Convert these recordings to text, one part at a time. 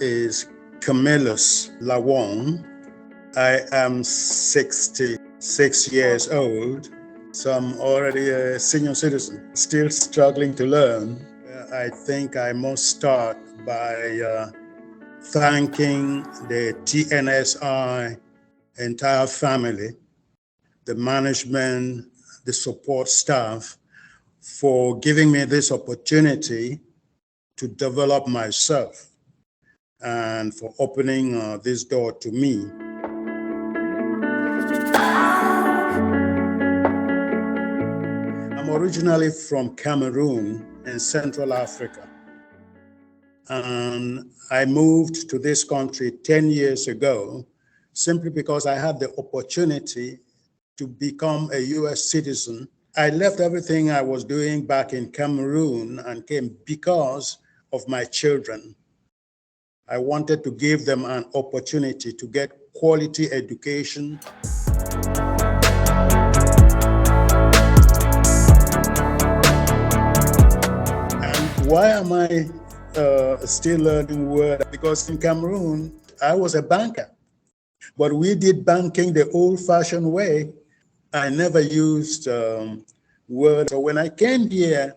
is Camillus Lawon. I am 66 years old, so I'm already a senior citizen, still struggling to learn. I think I must start by thanking the TNSI entire family, the management, the support staff, for giving me this opportunity to develop myself and for opening this door to me. I'm originally from Cameroon in Central Africa, and I moved to this country 10 years ago simply because I had the opportunity to become a US citizen. I left everything I was doing back in Cameroon and came because of my children. I wanted to give them an opportunity to get quality education. And why am I still learning Word? Because in Cameroon, I was a banker, but we did banking the old-fashioned way. I never used Word. So when I came here,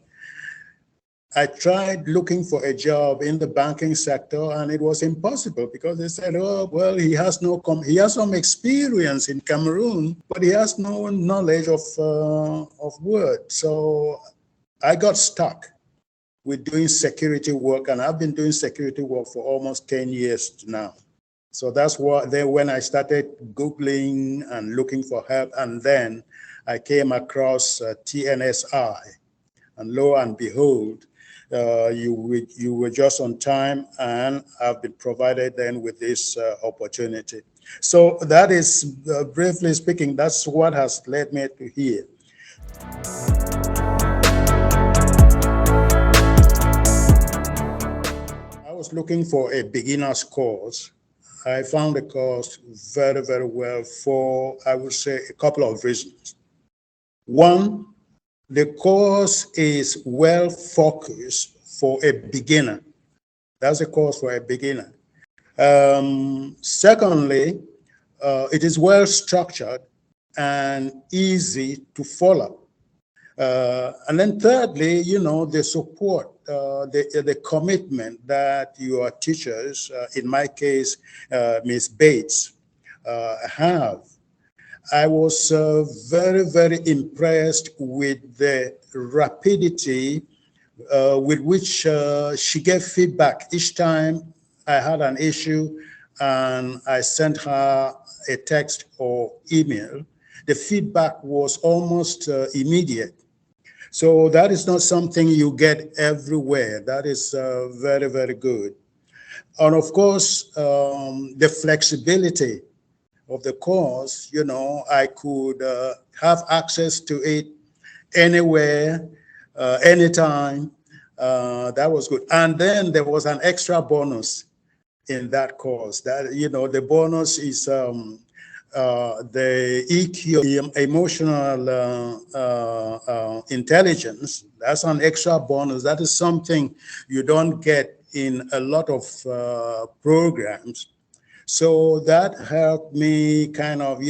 I tried looking for a job in the banking sector, and it was impossible because they said, "Oh, well, he has some experience in Cameroon, but he has no knowledge of Word." So I got stuck with doing security work, and I've been doing security work for almost 10 years now. So that's when I started Googling and looking for help, and then I came across TNSI, and lo and behold, you were just on time, and I've been provided then with this opportunity. So that is, briefly speaking, that's what has led me to here. I was looking for a beginner's course. I found the course very, very well for, I would say, a couple of reasons. One, the course is well focused for a beginner. That's a course for a beginner. Secondly, it is well structured and easy to follow. And then thirdly, the support, the commitment that your teachers, in my case, Ms. Bates, have. I was very, very impressed with the rapidity with which she gave feedback each time I had an issue and I sent her a text or email. The feedback was almost immediate. So that is not something you get everywhere. That is very, very good. And of course, the flexibility of the course, I could have access to it anywhere, anytime. That was good. And then there was an extra bonus in that course. That, the bonus is the EQ, emotional intelligence. That's an extra bonus. That is something you don't get in a lot of programs. So that helped me kind of,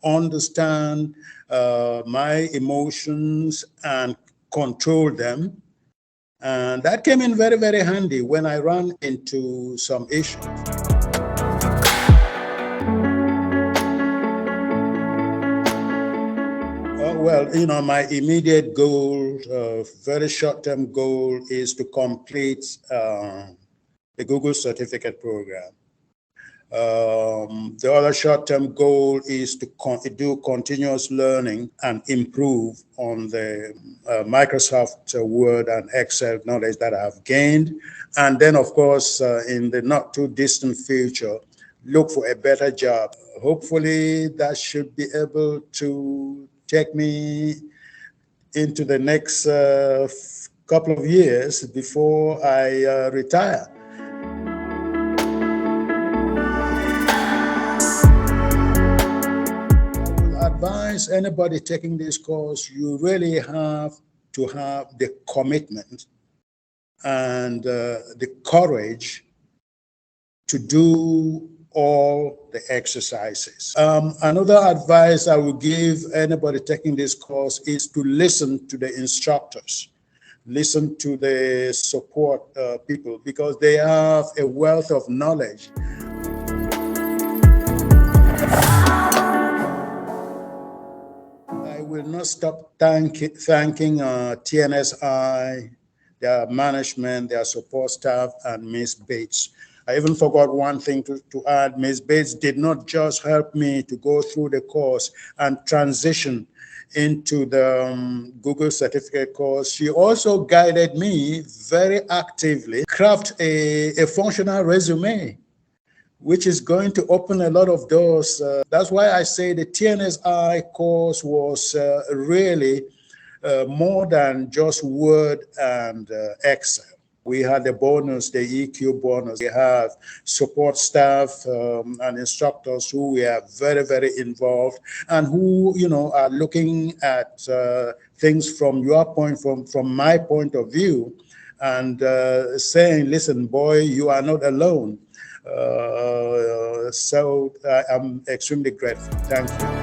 understand my emotions and control them. And that came in very, very handy when I ran into some issues. Well, my immediate goal, very short-term goal, is to complete the Google certificate program. The other short-term goal is to do continuous learning and improve on the Microsoft Word and Excel knowledge that I've gained. And then, of course, in the not too distant future, look for a better job. Hopefully, that should be able to take me into the next couple of years before I retire. Advise anybody taking this course, you really have to have the commitment and the courage to do all the exercises. Another advice I would give anybody taking this course is to listen to the instructors. Listen to the support people, because they have a wealth of knowledge. I will not stop thanking TNSI, their management, their support staff, and Ms. Bates. I even forgot one thing to add. Ms. Bates did not just help me to go through the course and transition into the Google certificate course. She also guided me very actively craft a functional resume, which is going to open a lot of doors. That's why I say the TNSI course was really more than just Word and Excel. We had the bonus, the EQ bonus. We have support staff and instructors who are very, very involved and who, are looking at things from your point, from my point of view, and saying, listen, boy, you are not alone. So I'm extremely grateful. Thank you.